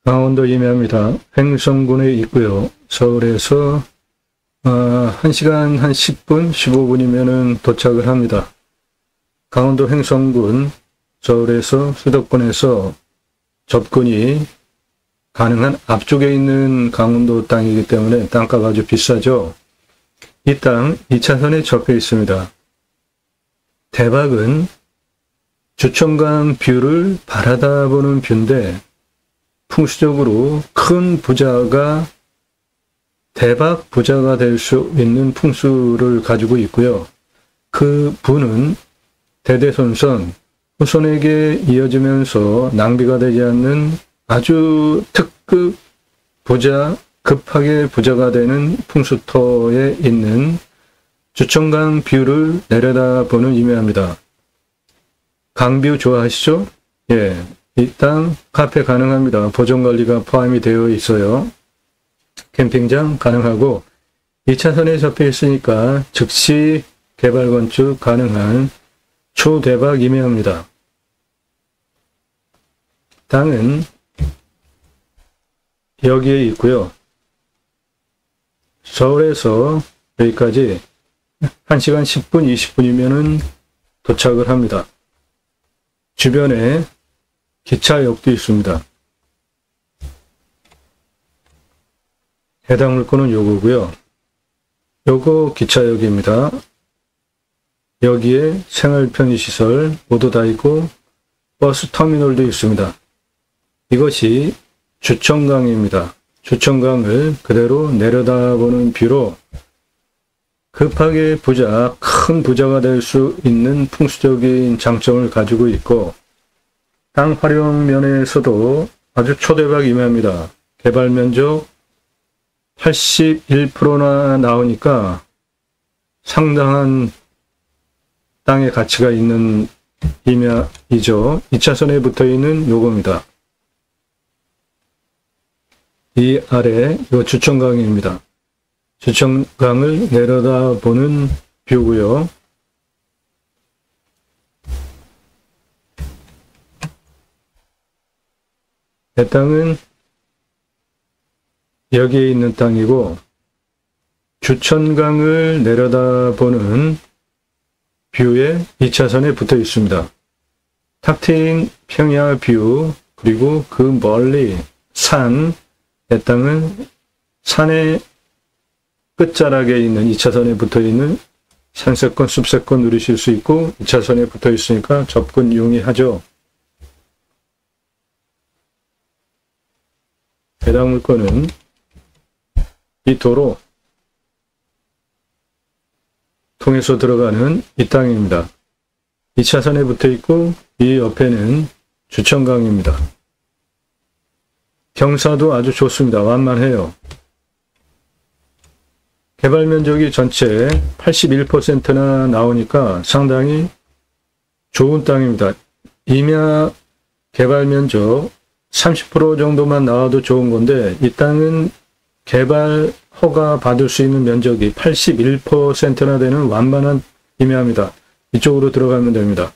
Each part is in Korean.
강원도 임해입니다. 횡성군에 있고요. 서울에서 1시간 한 10분, 15분이면 도착을 합니다. 강원도 횡성군, 서울에서 수도권에서 접근이 가능한 앞쪽에 있는 강원도 땅이기 때문에 땅값 아주 비싸죠. 이 땅 2차선에 접해 있습니다. 대박은 주천강 뷰를 바라다 보는 뷰인데 풍수적으로 큰 부자가 대박 부자가 될 수 있는 풍수를 가지고 있고요. 그 부는 대대손손 후손에게 이어지면서 낭비가 되지 않는 아주 특급 부자, 급하게 부자가 되는 풍수터에 있는 주천강 뷰를 내려다보는 임해입니다. 강뷰 좋아하시죠? 예, 이 땅 카페 가능합니다. 보존관리가 포함이 되어 있어요. 캠핑장 가능하고 2차선에 접해 있으니까 즉시 개발 건축 가능한 초대박 임해입니다. 땅은 여기에 있고요. 서울에서 여기까지 1시간 10분, 20분이면 도착을 합니다. 주변에 기차역도 있습니다. 해당 물건은 요거고요. 요거 기차역입니다. 여기에 생활 편의시설 모두 다 있고 버스 터미널도 있습니다. 이것이 주천강입니다. 주천강을 그대로 내려다보는 뷰로 급하게 부자, 큰 부자가 될 수 있는 풍수적인 장점을 가지고 있고 땅 활용 면에서도 아주 초대박 임해입니다. 개발 면적 81%나 나오니까 상당한 땅의 가치가 있는 임해이죠. 2차선에 붙어 있는 요겁니다. 이 아래 이거 주천강입니다. 주천강을 내려다보는 뷰고요. 내 땅은 여기에 있는 땅이고 주천강을 내려다보는 뷰에 2차선에 붙어 있습니다. 탁팅 평야 뷰 그리고 그 멀리 산, 내 땅은 산의 끝자락에 있는 2차선에 붙어 있는 산세권, 숲세권 누리실 수 있고 2차선에 붙어 있으니까 접근 용이하죠. 해당 물건은 이 도로 통해서 들어가는 이 땅입니다. 2차선에 붙어 있고 이 옆에는 주천강입니다. 경사도 아주 좋습니다. 완만해요. 개발 면적이 전체 81%나 나오니까 상당히 좋은 땅입니다. 임야 개발 면적 30% 정도만 나와도 좋은 건데 이 땅은 개발 허가 받을 수 있는 면적이 81%나 되는 완만한 임해입니다. 이쪽으로 들어가면 됩니다.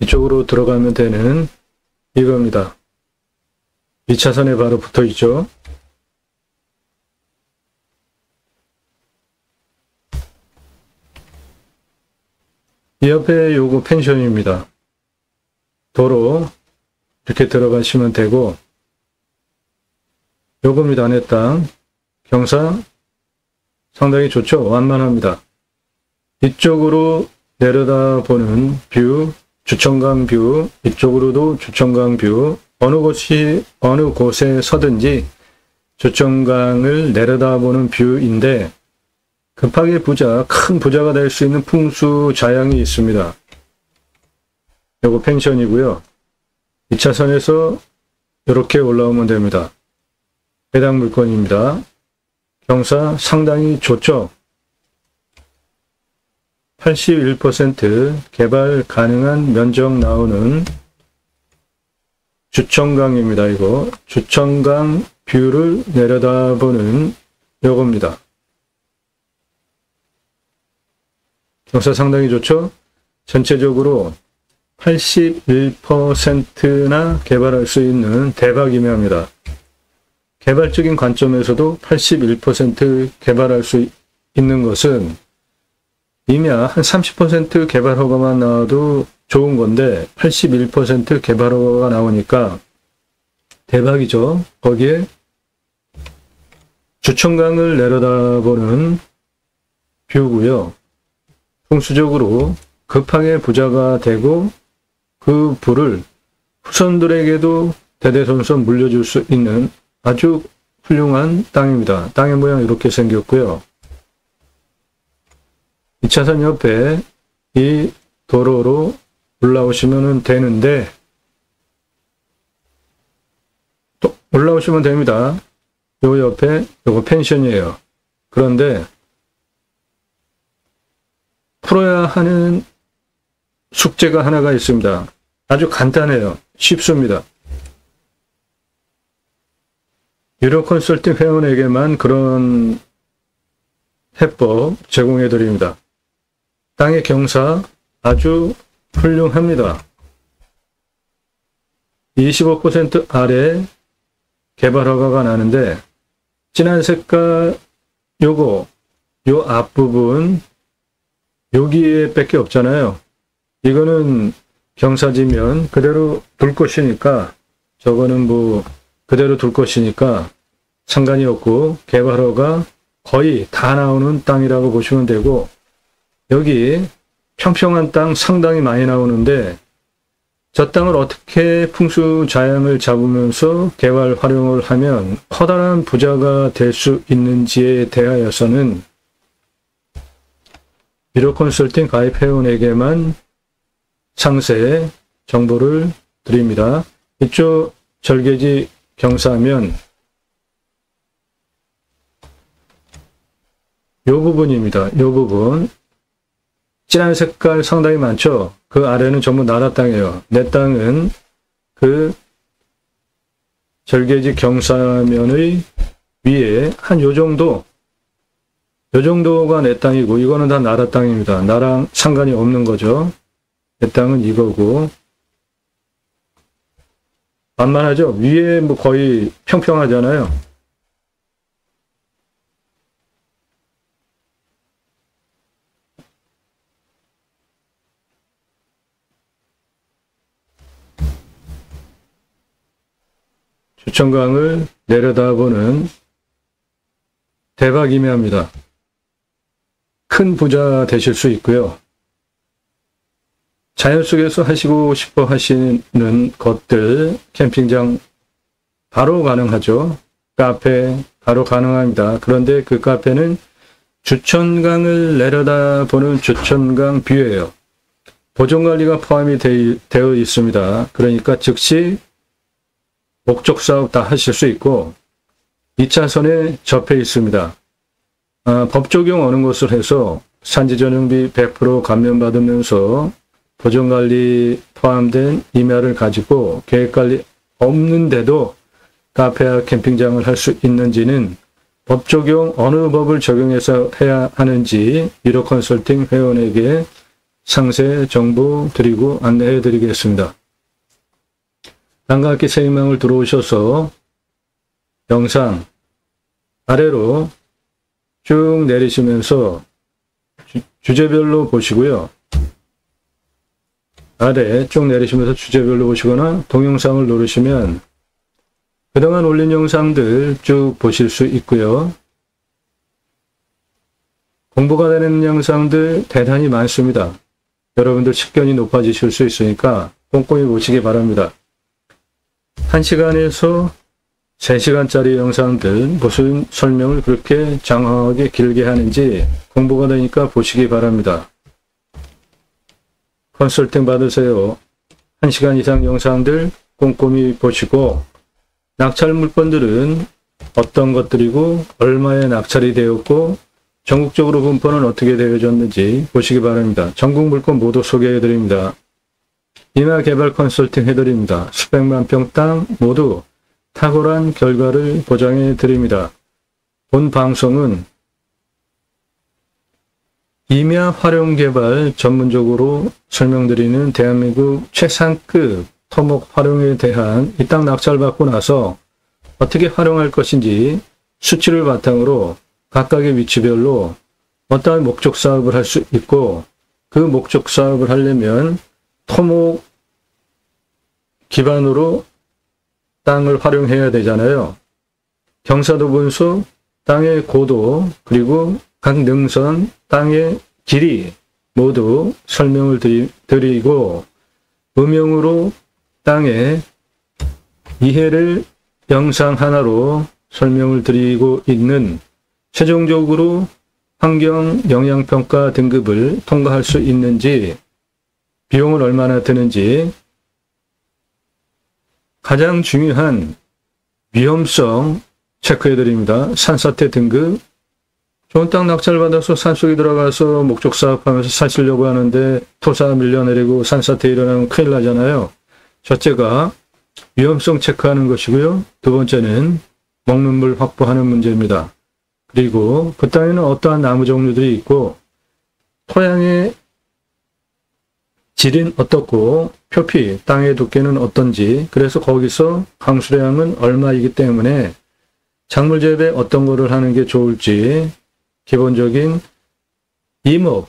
이쪽으로 들어가면 되는 이겁니다. 2차선에 바로 붙어 있죠. 이 옆에 요거 펜션입니다. 도로 이렇게 들어가시면 되고 요겁니다. 내 땅 경사 상당히 좋죠. 완만합니다. 이쪽으로 내려다보는 뷰 주천강 뷰, 이쪽으로도 주천강 뷰, 어느 곳에 서든지 주천강을 내려다보는 뷰인데 급하게 부자, 큰 부자가 될 수 있는 풍수 자양이 있습니다. 요거 펜션이고요. 2차선에서 이렇게 올라오면 됩니다. 해당 물건입니다. 경사 상당히 좋죠. 81% 개발 가능한 면적 나오는 주천강입니다. 이거 주천강 뷰를 내려다보는 요겁니다. 경사 상당히 좋죠? 전체적으로 81%나 개발할 수 있는 대박 임야입니다. 개발적인 관점에서도 81% 개발할 수 있는 것은 임야 한 30% 개발 허가만 나와도 좋은 건데 81% 개발 허가가 나오니까 대박이죠. 거기에 주천강을 내려다보는 뷰고요. 풍수적으로 급하게 부자가 되고 그 부를 후손들에게도 대대손손 물려줄 수 있는 아주 훌륭한 땅입니다. 땅의 모양 이렇게 생겼고요. 2차선 옆에 이 도로로 올라오시면 되는데 또 올라오시면 됩니다. 요 옆에 요거 펜션이에요. 그런데 풀어야 하는 숙제가 하나가 있습니다. 아주 간단해요. 쉽습니다. 유료 컨설팅 회원에게만 그런 해법 제공해 드립니다. 땅의 경사 아주 훌륭합니다. 25% 아래 개발 허가가 나는데 진한 색깔 요거 요 앞부분 여기에 밖에 없잖아요. 이거는 경사지면 그대로 둘 것이니까 저거는 뭐 그대로 둘 것이니까 상관이 없고 개발 허가 거의 다 나오는 땅이라고 보시면 되고 여기 평평한 땅 상당히 많이 나오는데 저 땅을 어떻게 풍수자양을 잡으면서 개발 활용을 하면 커다란 부자가 될 수 있는지에 대하여서는 유료 컨설팅 가입 회원에게만 상세 정보를 드립니다. 이쪽 절개지 경사면 요 부분입니다. 요 부분 진한 색깔 상당히 많죠. 그 아래는 전부 나라 땅이에요. 내 땅은 그 절개지 경사면의 위에 한 요 정도가 내 땅이고 이거는 다 나라 땅입니다. 나랑 상관이 없는 거죠. 내 땅은 이거고 만만하죠. 위에 뭐 거의 평평하잖아요. 주천강을 내려다보는 대박 임야입니다. 큰 부자 되실 수 있고요. 자연 속에서 하시고 싶어 하시는 것들 캠핑장 바로 가능하죠. 카페 바로 가능합니다. 그런데 그 카페는 주천강을 내려다보는 주천강 뷰예요. 보존관리가 포함이 되어 있습니다. 그러니까 즉시 목적 사업 다 하실 수 있고 2차선에 접해 있습니다. 법 적용 어느 것을 해서 산지전용비 100% 감면받으면서 보존관리 포함된 임야를 가지고 계획관리 없는데도 카페와 캠핑장을 할 수 있는지는 법 적용 어느 법을 적용해서 해야 하는지 유료 컨설팅 회원에게 상세 정보 드리고 안내해 드리겠습니다. 땅과 새 희망을 들어오셔서 영상 아래로 쭉 내리시면서 주제별로 보시고요. 아래 쭉 내리시면서 주제별로 보시거나 동영상을 누르시면 그동안 올린 영상들 쭉 보실 수 있고요. 공부가 되는 영상들 대단히 많습니다. 여러분들 식견이 높아지실 수 있으니까 꼼꼼히 보시기 바랍니다. 1시간에서 3시간짜리 영상들 무슨 설명을 그렇게 장황하게 길게 하는지 공부가 되니까 보시기 바랍니다. 컨설팅 받으세요. 1시간 이상 영상들 꼼꼼히 보시고 낙찰 물건들은 어떤 것들이고 얼마에 낙찰이 되었고 전국적으로 분포는 어떻게 되어졌는지 보시기 바랍니다. 전국 물건 모두 소개해 드립니다. 임야 개발 컨설팅 해드립니다. 수백만 평 땅 모두 탁월한 결과를 보장해 드립니다. 본 방송은 임야 활용 개발 전문적으로 설명드리는 대한민국 최상급 토목 활용에 대한 이 땅 낙찰받고 나서 어떻게 활용할 것인지 수치를 바탕으로 각각의 위치별로 어떠한 목적 사업을 할 수 있고, 그 목적 사업을 하려면 토목 기반으로 땅을 활용해야 되잖아요. 경사도 분수, 땅의 고도, 그리고 각 능선, 땅의 길이 모두 설명을 드리고, 음영으로 땅의 이해를 영상 하나로 설명을 드리고 있는, 최종적으로 환경 영향평가 등급을 통과할 수 있는지, 비용은 얼마나 드는지, 가장 중요한 위험성 체크해 드립니다. 산사태 등급. 좋은 땅 낙찰받아서 산속에 들어가서 목적 사업하면서 사시려고 하는데 토사 밀려내리고 산사태 일어나면 큰일 나잖아요. 첫째가 위험성 체크하는 것이고요. 두 번째는 먹는 물 확보하는 문제입니다. 그리고 그 땅에는 어떠한 나무 종류들이 있고, 토양의 질은 어떻고, 표피, 땅의 두께는 어떤지, 그래서 거기서 강수량은 얼마이기 때문에 작물 재배 어떤 거를 하는 게 좋을지, 기본적인 임업,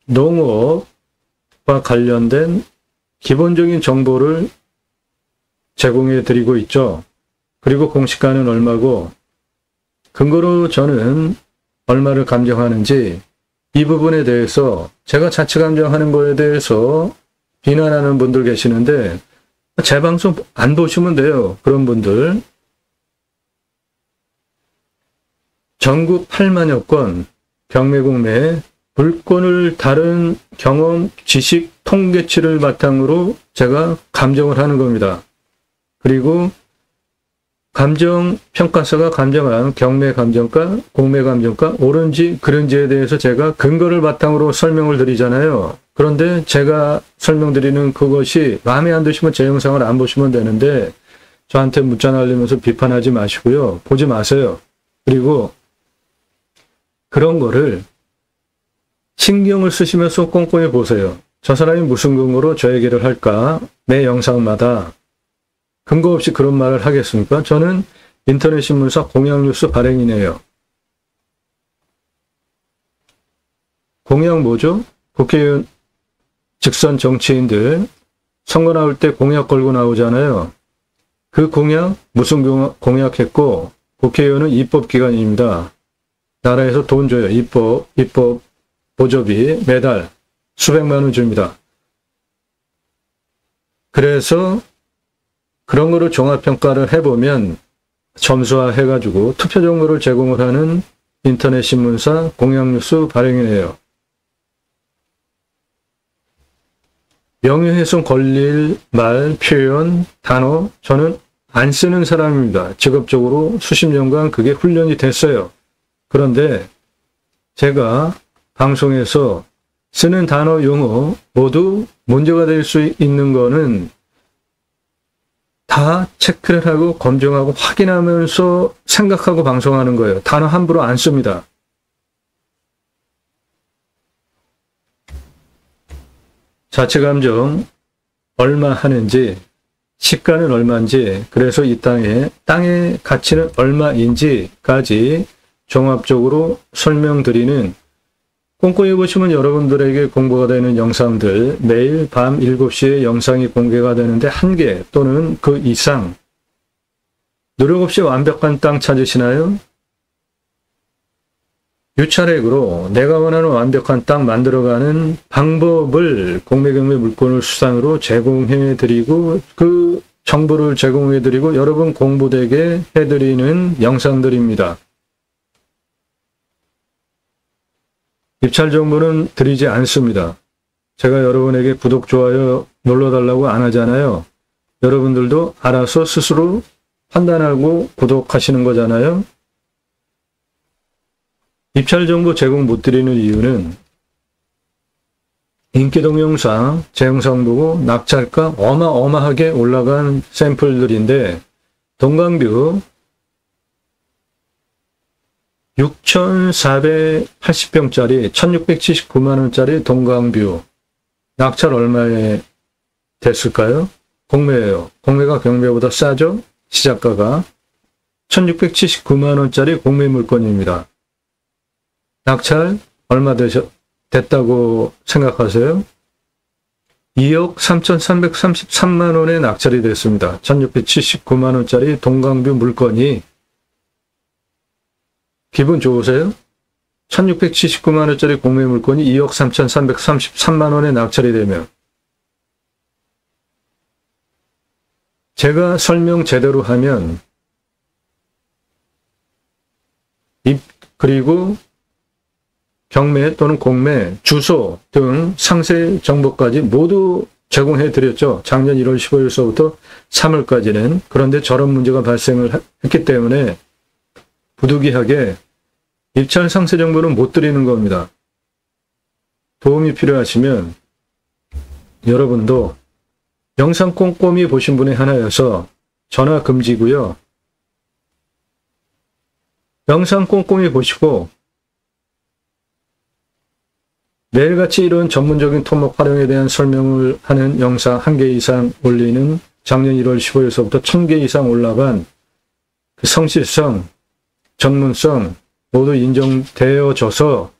농업과 관련된 기본적인 정보를 제공해 드리고 있죠. 그리고 공시가는 얼마고, 근거로 저는 얼마를 감정하는지, 이 부분에 대해서 제가 자체 감정하는 거에 대해서 비난하는 분들 계시는데, 제 방송 안 보시면 돼요. 그런 분들. 전국 8만여 건 경매공매 물건을 다른 경험, 지식, 통계치를 바탕으로 제가 감정을 하는 겁니다. 그리고 감정평가사가 감정한 경매 감정가, 공매 감정가, 옳은지 그른지에 대해서 제가 근거를 바탕으로 설명을 드리잖아요. 그런데 제가 설명드리는 그것이 마음에 안 드시면 제 영상을 안 보시면 되는데, 저한테 문자 날리면서 비판하지 마시고요. 보지 마세요. 그리고 그런 거를 신경을 쓰시면서 꼼꼼히 보세요. 저 사람이 무슨 근거로 저 얘기를 할까? 매 영상마다 근거 없이 그런 말을 하겠습니까? 저는 인터넷 신문사 공약뉴스 발행인이에요. 공약 뭐죠? 국회의원 직선 정치인들 선거 나올 때 공약 걸고 나오잖아요. 그 공약 무슨 공약했고, 국회의원은 입법기관입니다. 나라에서 돈 줘요. 입법 보조비 매달 수백만 원 줍니다. 그래서 그런 거를 종합평가를 해보면 점수화 해가지고 투표 정보를 제공을 하는 인터넷 신문사 공약뉴스 발행이에요. 명예훼손 걸릴 말, 표현, 단어 저는 안 쓰는 사람입니다. 직업적으로 수십 년간 그게 훈련이 됐어요. 그런데 제가 방송에서 쓰는 단어, 용어 모두 문제가 될 수 있는 거는 다 체크를 하고 검증하고 확인하면서 생각하고 방송하는 거예요. 단어 함부로 안 씁니다. 자체감정 얼마 하는지, 시가는 얼마인지, 그래서 이 땅의 가치는 얼마인지까지 종합적으로 설명드리는, 꼼꼼히 보시면 여러분들에게 공부가 되는 영상들, 매일 밤 7시에 영상이 공개가 되는데 1개 또는 그 이상. 노력 없이 완벽한 땅 찾으시나요? 유차렉으로 내가 원하는 완벽한 땅 만들어가는 방법을 공매경매 물건을 수단으로 제공해드리고, 그 정보를 제공해드리고 여러분 공부되게 해드리는 영상들입니다. 입찰 정보는 드리지 않습니다. 제가 여러분에게 구독, 좋아요 눌러달라고 안 하잖아요. 여러분들도 알아서 스스로 판단하고 구독하시는 거잖아요. 입찰 정보 제공 못 드리는 이유는 인기 동영상, 제 영상 보고 낙찰가 어마어마하게 올라간 샘플들인데, 동강뷰 6,480평짜리 1,679만원짜리 동강뷰 낙찰 얼마에 됐을까요? 공매예요. 공매가 경매보다 싸죠? 시작가가 1,679만원짜리 공매 물건입니다. 낙찰 얼마 됐다고 생각하세요? 2억 3,333만원에 낙찰이 됐습니다. 1,679만원짜리 동강뷰 물건이 기분 좋으세요? 1,679만원짜리 공매 물건이 2억 3,333만원에 낙찰이 되면 제가 설명 제대로 하면 그리고 경매 또는 공매, 주소 등 상세 정보까지 모두 제공해 드렸죠. 작년 1월 15일서부터 3월까지는. 그런데 저런 문제가 발생을 했기 때문에 부득이하게 입찰 상세 정보는 못 드리는 겁니다. 도움이 필요하시면 여러분도 영상 꼼꼼히 보신 분의 하나여서 전화 금지고요. 영상 꼼꼼히 보시고 매일같이 이런 전문적인 토목 활용에 대한 설명을 하는 영상 1개 이상 올리는 작년 1월 15일서부터 1000개 이상 올라간 그 성실성, 전문성 모두 인정되어져서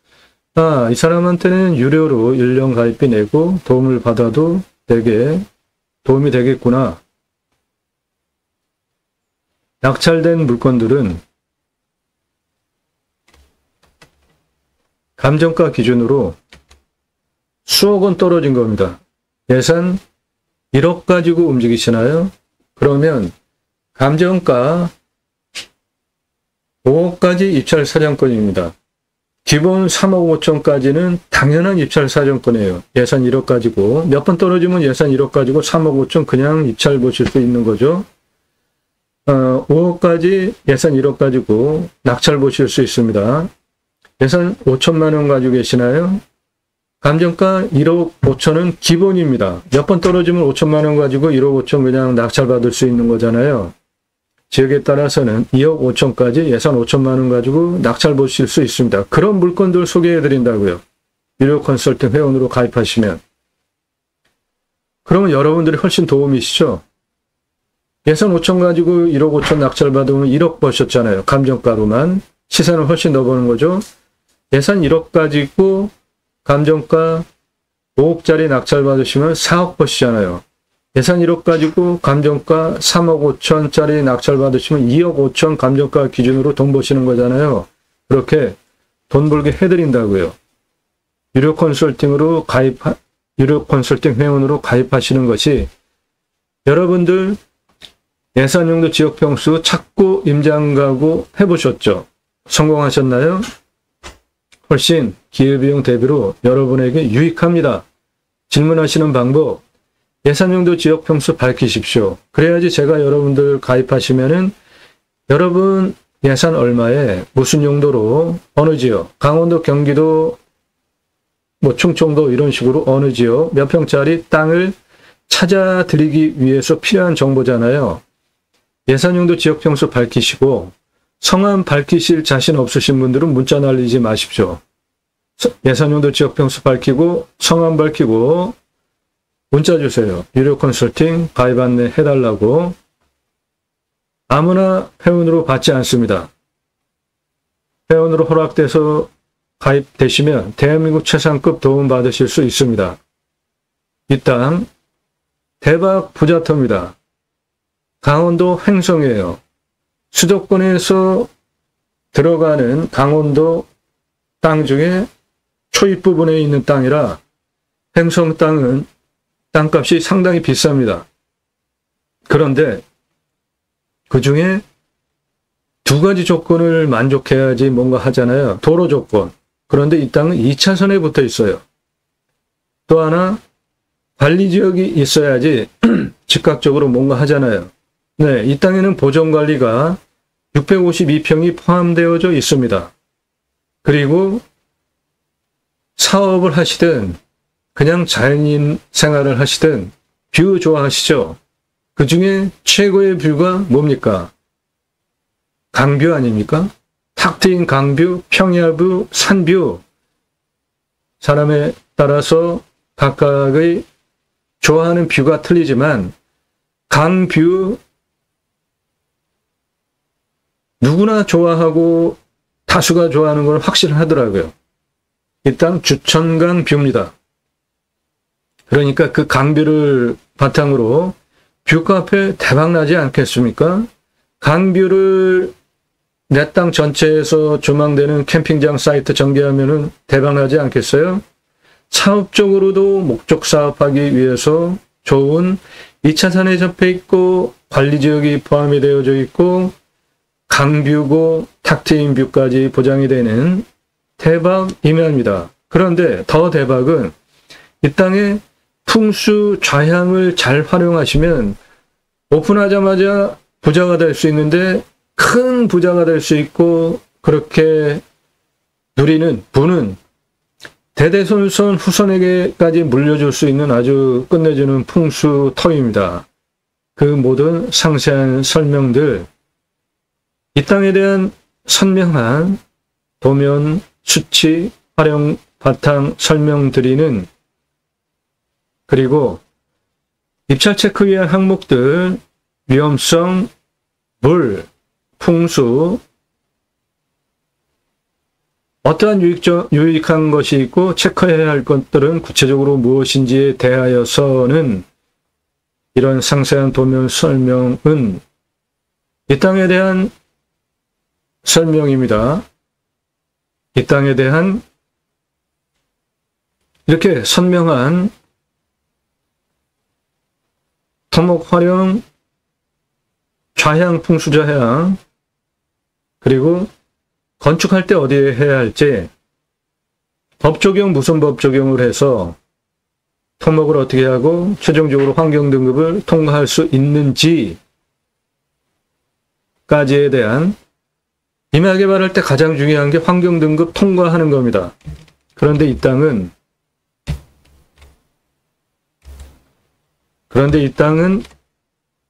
이 사람한테는 유료로 1년 가입비 내고 도움을 받아도 되게 도움이 되겠구나. 낙찰된 물건들은 감정가 기준으로 수억 원 떨어진 겁니다. 예산 1억 가지고 움직이시나요? 그러면 감정가 5억까지 입찰 사정권입니다. 기본 3억 5천까지는 당연한 입찰 사정권이에요. 예산 1억 가지고 몇 번 떨어지면 예산 1억 가지고 3억 5천 그냥 입찰 보실 수 있는 거죠. 5억까지 예산 1억 가지고 낙찰 보실 수 있습니다. 예산 5천만 원 가지고 계시나요? 감정가 1억 5천은 기본입니다. 몇 번 떨어지면 5천만 원 가지고 1억 5천 그냥 낙찰 받을 수 있는 거잖아요. 지역에 따라서는 2억 5천까지 예산 5천만 원 가지고 낙찰 보실 수 있습니다. 그런 물건들 소개해 드린다고요. 유료 컨설팅 회원으로 가입하시면. 그러면 여러분들이 훨씬 도움이시죠? 예산 5천 가지고 1억 5천 낙찰 받으면 1억 버셨잖아요. 감정가로만. 시세는 훨씬 더 버는 거죠. 예산 1억 가지고 감정가 5억짜리 낙찰 받으시면 4억 버시잖아요. 예산 1억 가지고 감정가 3억 5천짜리 낙찰 받으시면 2억 5천 감정가 기준으로 돈 버시는 거잖아요. 그렇게 돈 벌게 해드린다고요. 유료 컨설팅 회원으로 가입하시는 것이 여러분들 예산용도 지역평수 찾고 임장가구 해보셨죠? 성공하셨나요? 훨씬 기회비용 대비로 여러분에게 유익합니다. 질문하시는 방법, 예산용도 지역평수 밝히십시오. 그래야지 제가 여러분들 가입하시면은 여러분 예산 얼마에 무슨 용도로 어느 지역, 강원도, 경기도, 충청도 이런 식으로 어느 지역 몇 평짜리 땅을 찾아드리기 위해서 필요한 정보잖아요. 예산용도 지역평수 밝히시고 성함 밝히실 자신 없으신 분들은 문자 날리지 마십시오. 예산용도 지역평수 밝히고 성함 밝히고 문자 주세요. 유료 컨설팅 가입 안내 해달라고. 아무나 회원으로 받지 않습니다. 회원으로 허락돼서 가입되시면 대한민국 최상급 도움 받으실 수 있습니다. 이 땅 대박 부자터입니다. 강원도 횡성이에요. 수도권에서 들어가는 강원도 땅 중에 초입 부분에 있는 땅이라 횡성 땅은 땅값이 상당히 비쌉니다. 그런데 그 중에 두 가지 조건을 만족해야지 뭔가 하잖아요. 도로 조건. 그런데 이 땅은 2차선에 붙어 있어요. 또 하나 관리지역이 있어야지 즉각적으로 뭔가 하잖아요. 네, 이 땅에는 보존관리가 652평이 포함되어져 있습니다. 그리고 사업을 하시든 그냥 자연인 생활을 하시든 뷰 좋아하시죠? 그 중에 최고의 뷰가 뭡니까? 강뷰 아닙니까? 탁 트인 강뷰, 평야뷰, 산뷰, 사람에 따라서 각각의 좋아하는 뷰가 틀리지만 강뷰 누구나 좋아하고 다수가 좋아하는 건 확실하더라고요. 이 땅 주천강 뷰입니다. 그러니까 그 강뷰를 바탕으로 뷰카페 대박나지 않겠습니까? 강뷰를 내 땅 전체에서 조망되는 캠핑장 사이트 전개하면은 대박나지 않겠어요? 사업적으로도 목적 사업하기 위해서 좋은 2차선에 접해 있고 관리지역이 포함이 되어져 있고 강뷰고 탁 트인 뷰까지 보장이 되는 대박 임야입니다. 그런데 더 대박은 이 땅의 풍수 좌향을 잘 활용하시면 오픈하자마자 부자가 될 수 있는데 큰 부자가 될 수 있고 그렇게 누리는 부는 대대손손 후손에게까지 물려줄 수 있는 아주 끝내주는 풍수 터입니다. 그 모든 상세한 설명들, 이 땅에 대한 선명한 도면, 수치, 활용, 바탕 설명드리는 그리고 입찰 체크 위한 항목들, 위험성, 물, 풍수, 어떠한 유익한 것이 있고 체크해야 할 것들은 구체적으로 무엇인지에 대하여서는 이런 상세한 도면 설명은 이 땅에 대한 설명입니다. 이 땅에 대한 이렇게 선명한 토목 활용, 좌향, 풍수 좌향, 그리고 건축할 때 어디에 해야 할지, 법 적용, 무슨 법 적용을 해서 토목을 어떻게 하고 최종적으로 환경 등급을 통과할 수 있는지까지에 대한 임야 개발할 때 가장 중요한 게 환경 등급 통과하는 겁니다. 그런데 이 땅은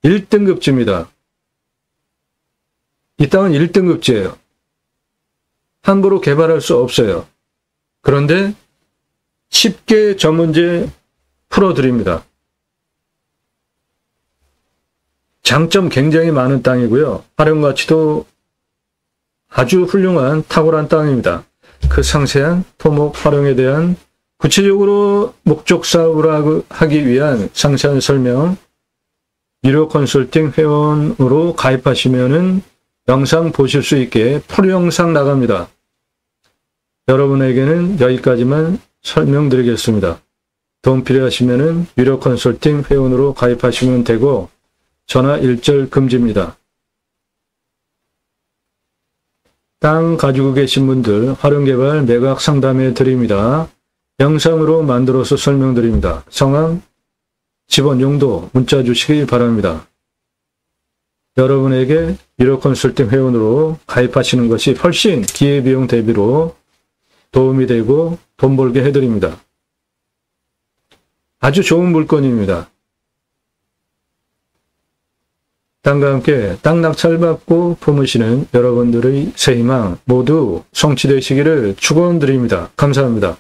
1등급지입니다. 이 땅은 1등급지예요. 함부로 개발할 수 없어요. 그런데 쉽게 저 문제 풀어드립니다. 장점 굉장히 많은 땅이고요. 활용가치도 아주 훌륭한 탁월한 땅입니다. 그 상세한 토목 활용에 대한 구체적으로 목적 사업을 하기 위한 상세한 설명, 유료 컨설팅 회원으로 가입하시면은 영상 보실 수 있게 풀 영상 나갑니다. 여러분에게는 여기까지만 설명드리겠습니다. 도움 필요하시면은 유료 컨설팅 회원으로 가입하시면 되고 전화 일절 금지입니다. 땅 가지고 계신 분들 활용개발 매각 상담해 드립니다. 영상으로 만들어서 설명드립니다. 성함, 집원 용도 문자 주시기 바랍니다. 여러분에게 유료 컨설팅 회원으로 가입하시는 것이 훨씬 기회비용 대비로 도움이 되고 돈 벌게 해드립니다. 아주 좋은 물건입니다. 땅과 함께 땅 낙찰받고 품으시는 여러분들의 새 희망 모두 성취되시기를 축원드립니다. 감사합니다.